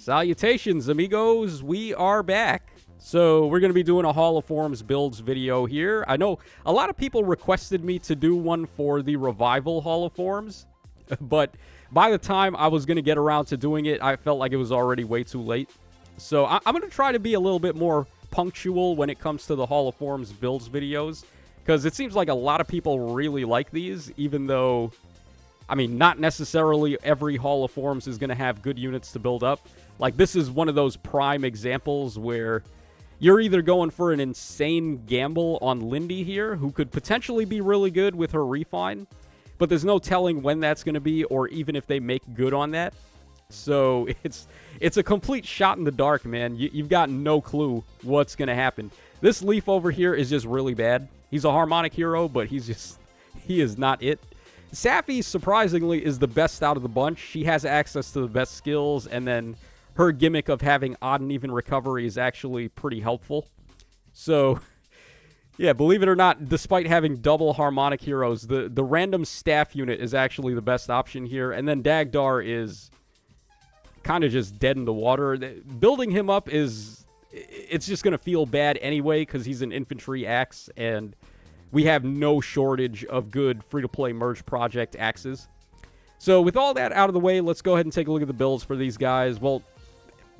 Salutations, amigos. We are back. So we're going to be doing a Hall of Forms builds video here. I know a lot of people requested me to do one for the Revival Hall of Forms, but by the time I was going to get around to doing it, I felt like it was already way too late. So I'm going to try to be a little bit more punctual when it comes to the Hall of Forms builds videos, because it seems like a lot of people really like these, even though, I mean, not necessarily every Hall of Forms is going to have good units to build up. Like, this is one of those prime examples where you're either going for an insane gamble on Linde here, who could potentially be really good with her refine, but there's no telling when that's going to be, or even if they make good on that. So it's a complete shot in the dark, man. You've got no clue what's going to happen. This Leif over here is just really bad. He's a harmonic hero, but he is not it. Safy, surprisingly, is the best out of the bunch. She has access to the best skills, and then her gimmick of having odd and even recovery is actually pretty helpful. So, yeah, believe it or not, despite having double harmonic heroes, the random staff unit is actually the best option here. And then Dagdar is kind of just dead in the water. Building him up it's just going to feel bad anyway because he's an infantry axe, and we have no shortage of good free-to-play merge project axes. So with all that out of the way, let's go ahead and take a look at the builds for these guys. Well,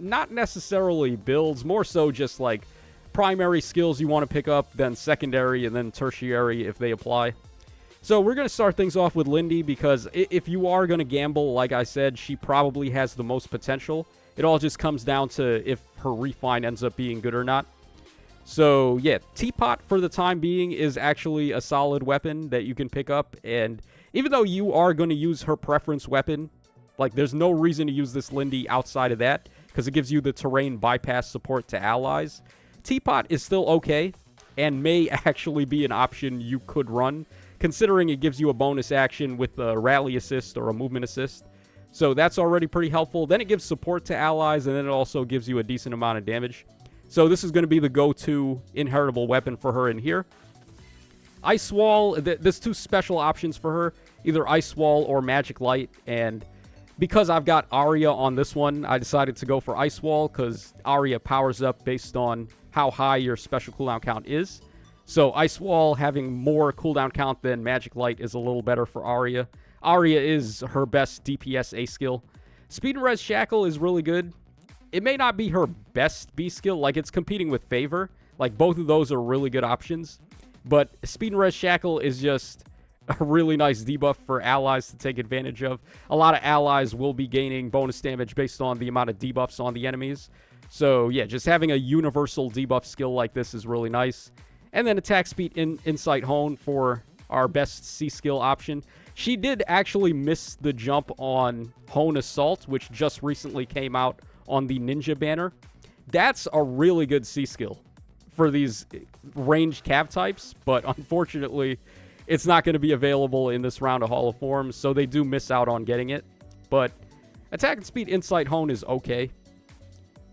not necessarily builds, more so just like primary skills you want to pick up, then secondary, and then tertiary if they apply. So we're going to start things off with Linde, because if you are going to gamble, like I said, she probably has the most potential. It all just comes down to if her refine ends up being good or not. So yeah, Teapot for the time being is actually a solid weapon that you can pick up, and even though you are going to use her preference weapon, like there's no reason to use this Linde outside of that, because it gives you the terrain bypass support to allies. Teapot is still okay, and may actually be an option you could run, considering it gives you a bonus action with a rally assist or a movement assist. So that's already pretty helpful. Then it gives support to allies, and then it also gives you a decent amount of damage. So this is going to be the go-to inheritable weapon for her in here. Ice Wall, there's two special options for her, either Ice Wall or Magic Light, and because I've got Aria on this one, I decided to go for Ice Wall, because Aria powers up based on how high your special cooldown count is. So Ice Wall having more cooldown count than Magic Light is a little better for Aria. Aria is her best DPS A skill. Speed and Res Shackle is really good. It may not be her best B skill, like it's competing with Favor. Like both of those are really good options. But Speed and Res Shackle is just a really nice debuff for allies to take advantage of. A lot of allies will be gaining bonus damage based on the amount of debuffs on the enemies. So yeah, just having a universal debuff skill like this is really nice. And then Attack Speed Insight Hone for our best C skill option. She did actually miss the jump on Hone Assault, which just recently came out on the Ninja banner. That's a really good C skill for these ranged cav types, but unfortunately, it's not going to be available in this round of Hall of Forms, so they do miss out on getting it. But Attack and Speed Insight Hone is okay.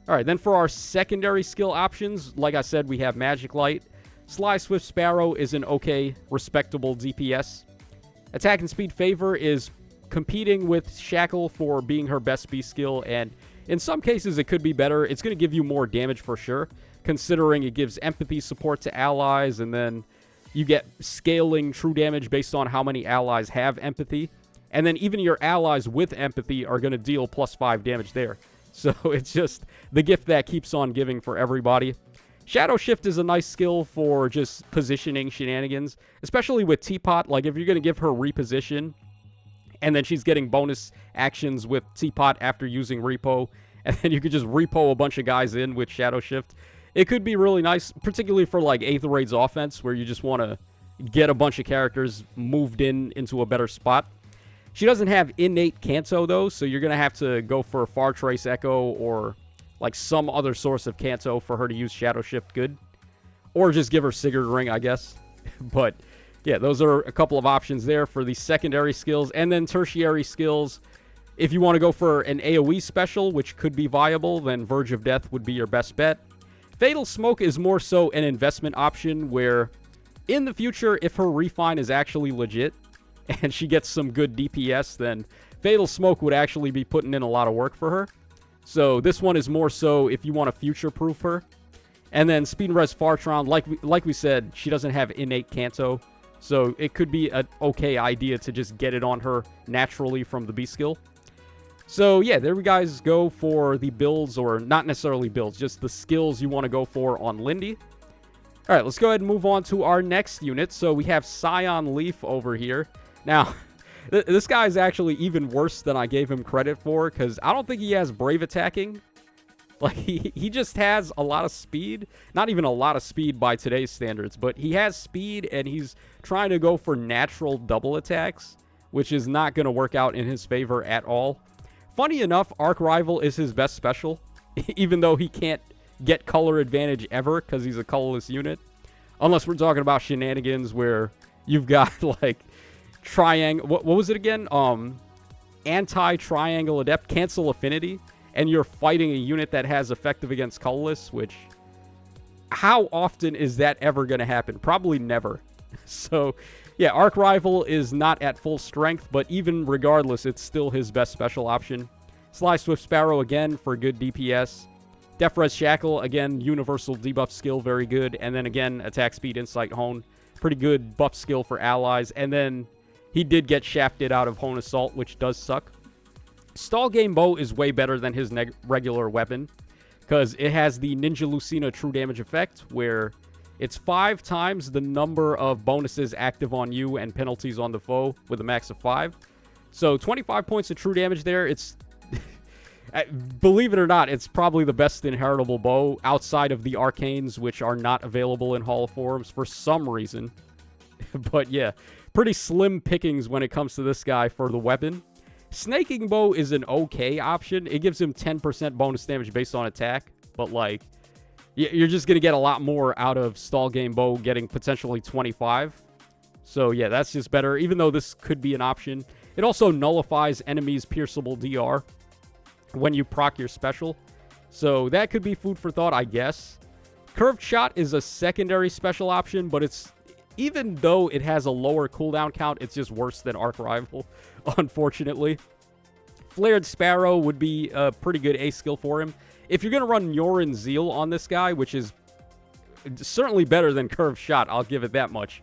Alright, then for our secondary skill options, like I said, we have Magic Light. Sly Swift Sparrow is an okay, respectable DPS. Attack and Speed Favor is competing with Shackle for being her best B skill, and in some cases it could be better. It's going to give you more damage for sure, considering it gives empathy support to allies, and then you get scaling true damage based on how many allies have empathy. And then even your allies with empathy are going to deal +5 damage there. So it's just the gift that keeps on giving for everybody. Shadow Shift is a nice skill for just positioning shenanigans, especially with Teapot. Like if you're going to give her reposition, and then she's getting bonus actions with Teapot after using Repo, and then you could just Repo a bunch of guys in with Shadow Shift. It could be really nice, particularly for like 8th Raid's offense, where you just want to get a bunch of characters moved into a better spot. She doesn't have innate Canto, though, so you're going to have to go for Far Trace Echo or like some other source of Canto for her to use Shadow Shift good. Or just give her Sigurd Ring, I guess. But yeah, those are a couple of options there for the secondary skills. And then tertiary skills, if you want to go for an AoE special, which could be viable, then Verge of Death would be your best bet. Fatal Smoke is more so an investment option where in the future, if her refine is actually legit and she gets some good DPS, then Fatal Smoke would actually be putting in a lot of work for her. So this one is more so if you want to future-proof her. And then Speed and Res Fartron, like we said, she doesn't have innate Kanto. So it could be an okay idea to just get it on her naturally from the B skill. So yeah, there we guys go for the builds, or not necessarily builds, just the skills you want to go for on Linde. Alright, let's go ahead and move on to our next unit. So we have Scion Leif over here. Now, this guy is actually even worse than I gave him credit for, because I don't think he has Brave Attacking. Like, he just has a lot of speed. Not even a lot of speed by today's standards, but he has speed, and he's trying to go for natural double attacks, which is not going to work out in his favor at all. Funny enough, Arc Rival is his best special, even though he can't get color advantage ever because he's a colorless unit. Unless we're talking about shenanigans where you've got, like, triangle... What was it again? Anti-triangle adept, cancel affinity, and you're fighting a unit that has effective against colorless, which... How often is that ever going to happen? Probably never. So, yeah, Arc Rival is not at full strength, but even regardless, it's still his best special option. Sly Swift Sparrow, again, for good DPS. Def Res Shackle, again, universal debuff skill, very good. And then again, attack speed, insight, hone. Pretty good buff skill for allies. And then he did get shafted out of Hone Assault, which does suck. Stall Game Bow is way better than his regular weapon, because it has the Ninja Lucina true damage effect, where it's 5 times the number of bonuses active on you and penalties on the foe with a max of 5. So 25 points of true damage there. It's... Believe it or not, it's probably the best inheritable bow outside of the arcanes, which are not available in Hall of Forms for some reason. But yeah, pretty slim pickings when it comes to this guy for the weapon. Snaking Bow is an okay option. It gives him 10% bonus damage based on attack, but like, you're just going to get a lot more out of Stall Game Bow getting potentially 25. So yeah, that's just better, even though this could be an option. It also nullifies enemies' pierceable DR when you proc your special. So that could be food for thought, I guess. Curved Shot is a secondary special option, but it's, even though it has a lower cooldown count, it's just worse than Arc Rival, unfortunately. Flared Sparrow would be a pretty good A skill for him. If you're going to run Yorin Zeal on this guy, which is certainly better than Curved Shot, I'll give it that much,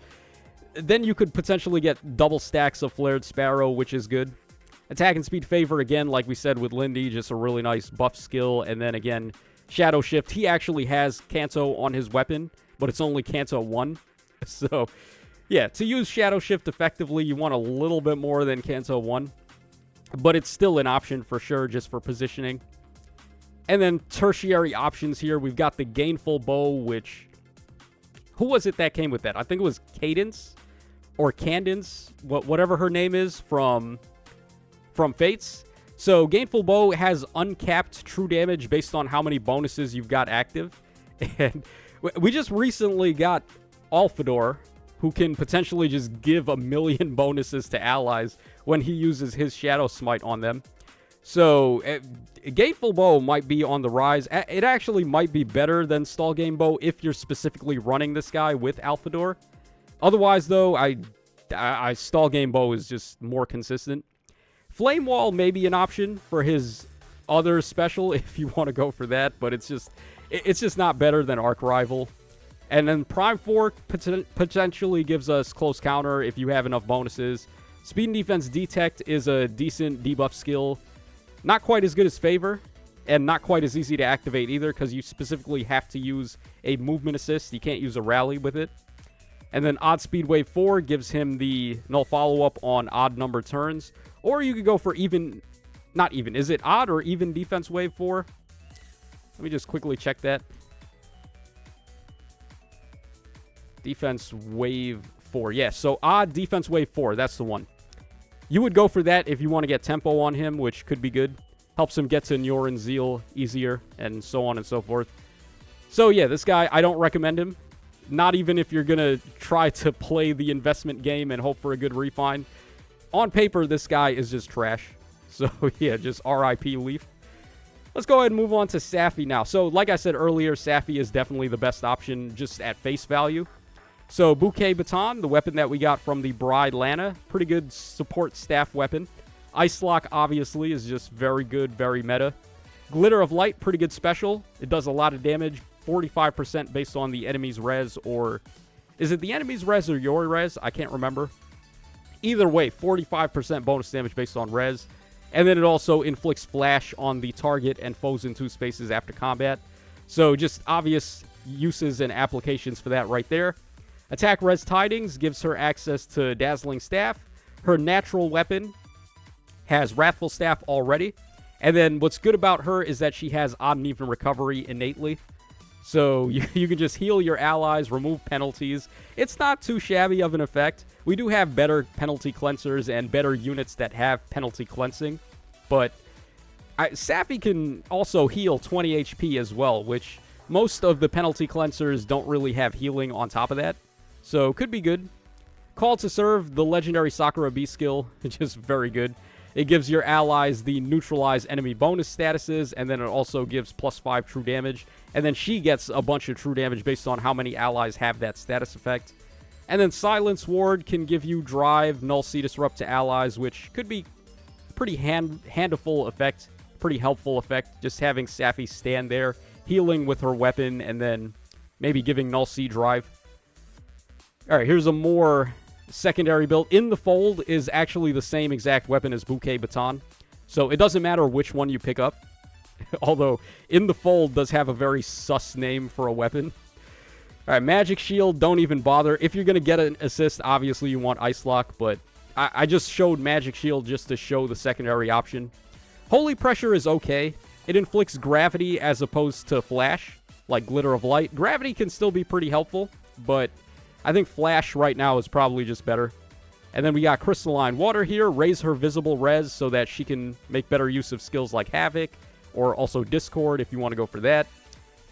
then you could potentially get double stacks of Flared Sparrow, which is good. Attack and Speed Favor, again, like we said with Linde, just a really nice buff skill. And then again, Shadow Shift. He actually has Kanto on his weapon, but it's only Kanto 1. So, yeah, to use Shadow Shift effectively, you want a little bit more than Kanto 1. But it's still an option for sure, just for positioning. And then tertiary options here. We've got the Gainful Bow, which... Who was it that came with that? I think it was Cadence or Candence, whatever her name is, from Fates. So Gainful Bow has uncapped true damage based on how many bonuses you've got active. And we just recently got Alfador, who can potentially just give 1,000,000 bonuses to allies when he uses his Shadow Smite on them. So Gainful Bow might be on the rise. It actually might be better than Stall Game Bow if you're specifically running this guy with Alfador. Otherwise, though, I Stall Game Bow is just more consistent. Flame Wall may be an option for his other special if you want to go for that, but it's just not better than Arc Rival. And then Prime Fork potentially gives us Close Counter if you have enough bonuses. Speed and Defense Detect is a decent debuff skill. Not quite as good as Favor, and not quite as easy to activate either, because you specifically have to use a movement assist. You can't use a rally with it. And then Odd Speed Wave 4 gives him the null follow-up on odd number turns. Or you could go for even, not even, is it odd or even Defense Wave 4? Let me just quickly check that. Defense Wave 4, yeah, so odd Defense Wave 4, that's the one. You would go for that if you want to get tempo on him, which could be good. Helps him get to Nyorin Zeal easier, and so on and so forth. So yeah, this guy, I don't recommend him. Not even if you're going to try to play the investment game and hope for a good refine. On paper, this guy is just trash. So yeah, just RIP Leif. Let's go ahead and move on to Safy now. So like I said earlier, Safy is definitely the best option just at face value. So Bouquet Baton, the weapon that we got from the Bride Lana, pretty good support staff weapon. Ice Lock, obviously, is just very good, very meta. Glitter of Light, pretty good special. It does a lot of damage, 45% based on the enemy's res, or... Is it the enemy's res or your res? I can't remember. Either way, 45% bonus damage based on res. And then it also inflicts flash on the target and foes in 2 spaces after combat. So just obvious uses and applications for that right there. Attack Res Tidings gives her access to Dazzling Staff. Her natural weapon has Wrathful Staff already. And then what's good about her is that she has Odd and Even Recovery innately. So you can just heal your allies, remove penalties. It's not too shabby of an effect. We do have better penalty cleansers and better units that have penalty cleansing. But Safy can also heal 20 HP as well, which most of the penalty cleansers don't really have healing on top of that. So could be good. Call to Serve, the legendary Sakura B skill, just very good. It gives your allies the neutralize enemy bonus statuses, and then it also gives +5 true damage. And then she gets a bunch of true damage based on how many allies have that status effect. And then Silence Ward can give you Drive, Null Sea Disrupt to allies, which could be pretty handful effect, pretty helpful effect. Just having Safy stand there, healing with her weapon, and then maybe giving Null Sea Drive. Alright, here's a more secondary build. In the Fold is actually the same exact weapon as Bouquet Baton. So it doesn't matter which one you pick up. Although, In the Fold does have a very sus name for a weapon. Alright, Magic Shield, don't even bother. If you're going to get an assist, obviously you want Ice Lock, but I just showed Magic Shield just to show the secondary option. Holy Pressure is okay. It inflicts gravity as opposed to flash, like Glitter of Light. Gravity can still be pretty helpful, but I think flash right now is probably just better. And then we got Crystalline Water here. Raise her visible res so that she can make better use of skills like Havoc, or also Discord if you want to go for that.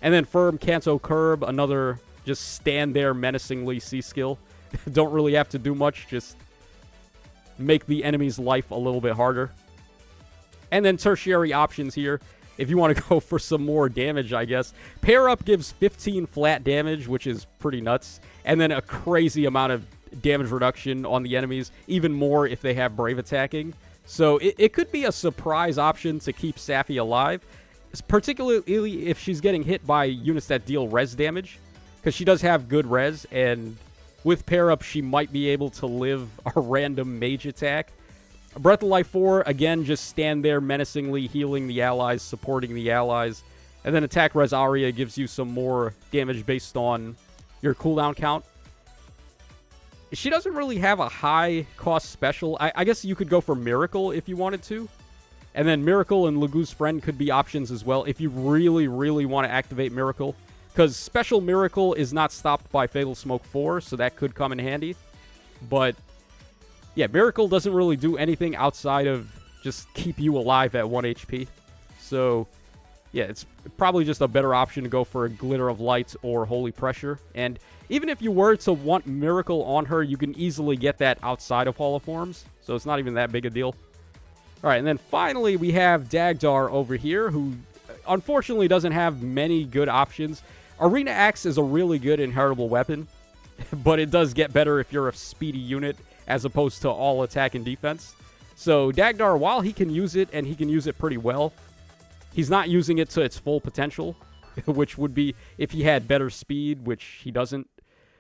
And then Firm Canto Curb, another just stand there menacingly C skill. Don't really have to do much, just make the enemy's life a little bit harder. And then tertiary options here, if you want to go for some more damage, I guess. Pair Up gives 15 flat damage, which is pretty nuts. And then a crazy amount of damage reduction on the enemies, even more if they have Brave Attacking. So it could be a surprise option to keep Safy alive, particularly if she's getting hit by units that deal res damage, because she does have good res, and with Pair Up, she might be able to live a random mage attack. Breath of Life 4, again, just stand there menacingly, healing the allies, supporting the allies. And then Attack Res Aria gives you some more damage based on your cooldown count. She doesn't really have a high cost special. I guess you could go for Miracle if you wanted to. And then Miracle and Lagu's Friend could be options as well if you really, really want to activate Miracle. Because Special Miracle is not stopped by Fatal Smoke 4, so that could come in handy. But yeah, Miracle doesn't really do anything outside of just keep you alive at 1 HP. So yeah, it's probably just a better option to go for a Glitter of Light or Holy Pressure. And even if you were to want Miracle on her, you can easily get that outside of Hall of Forms. So it's not even that big a deal. Alright, and then finally we have Dagdar over here, who unfortunately doesn't have many good options. Arena Axe is a really good inheritable weapon, but it does get better if you're a speedy unit as opposed to all attack and defense. So Dagdar, while he can use it, and he can use it pretty well, he's not using it to its full potential, which would be if he had better speed, which he doesn't.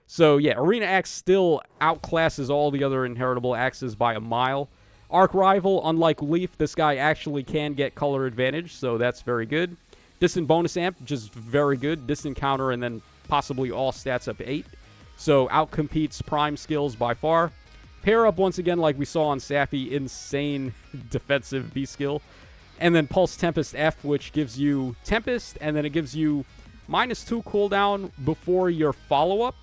So yeah, Arena Axe still outclasses all the other inheritable axes by a mile. Arc Rival, unlike Leif, this guy actually can get color advantage, so that's very good. Distant Bonus Amp, just very good. Distant Counter, and then possibly all stats up 8. So outcompetes Prime skills by far. Pair Up, once again, like we saw on Safy, insane defensive B skill. And then Pulse Tempest F, which gives you Tempest, and then it gives you -2 cooldown before your follow-up.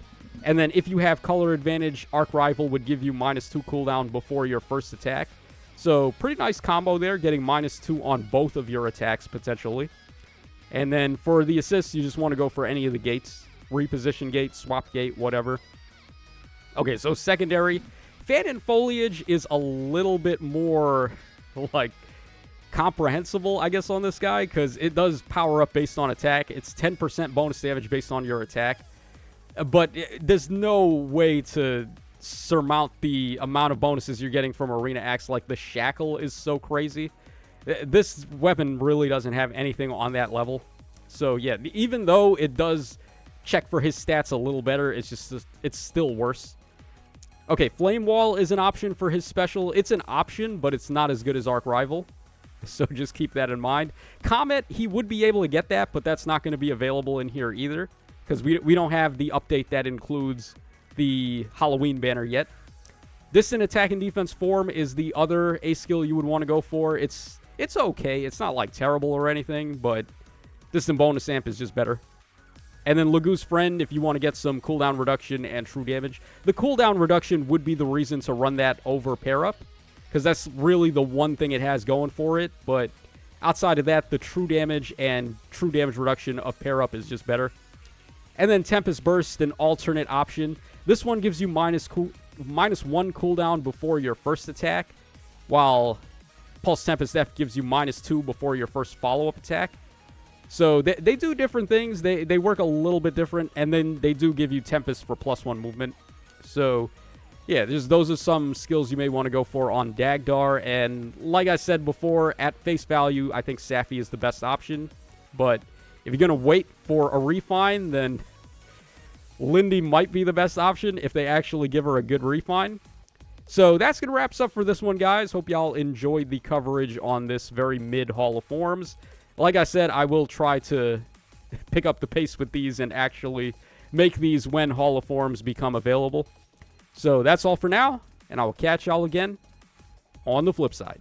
And then if you have color advantage, Arc Rival would give you -2 cooldown before your first attack. So pretty nice combo there, getting -2 on both of your attacks, potentially. And then for the assists, you just want to go for any of the gates. Reposition gate, swap gate, whatever. Okay, so secondary. Fan and Foliage is a little bit more, like, comprehensible, I guess, on this guy, because it does power up based on attack. It's 10% bonus damage based on your attack. But there's no way to surmount the amount of bonuses you're getting from Arena Axe. Like, the Shackle is so crazy. This weapon really doesn't have anything on that level. So yeah, even though it does check for his stats a little better, it's still worse. Okay, Flame Wall is an option for his special. It's an option, but it's not as good as Arc Rival. So just keep that in mind. Comet, he would be able to get that, but that's not going to be available in here either, because we don't have the update that includes the Halloween banner yet. Distant Attack and Defense Form is the other A skill you would want to go for. It's okay. It's not like terrible or anything, but Distant Bonus Amp is just better. And then Lagu's Friend, if you want to get some cooldown reduction and true damage. The cooldown reduction would be the reason to run that over pair up, because that's really the one thing it has going for it. But outside of that, the true damage and true damage reduction of pair up is just better. And then Tempest Burst, an alternate option. This one gives you minus 1 cooldown before your first attack, while Pulse Tempest F gives you minus 2 before your first follow-up attack. So they do different things. They work a little bit different, and then they do give you Tempest for +1 movement. So yeah, those are some skills you may want to go for on Dagdar. And like I said before, at face value, I think Safy is the best option. But if you're going to wait for a refine, then Linde might be the best option if they actually give her a good refine. So that's going to wrap us up for this one, guys. Hope y'all enjoyed the coverage on this very mid Hall of Forms. Like I said, I will try to pick up the pace with these and actually make these when Hall of Forms become available. So that's all for now, and I will catch y'all again on the flip side.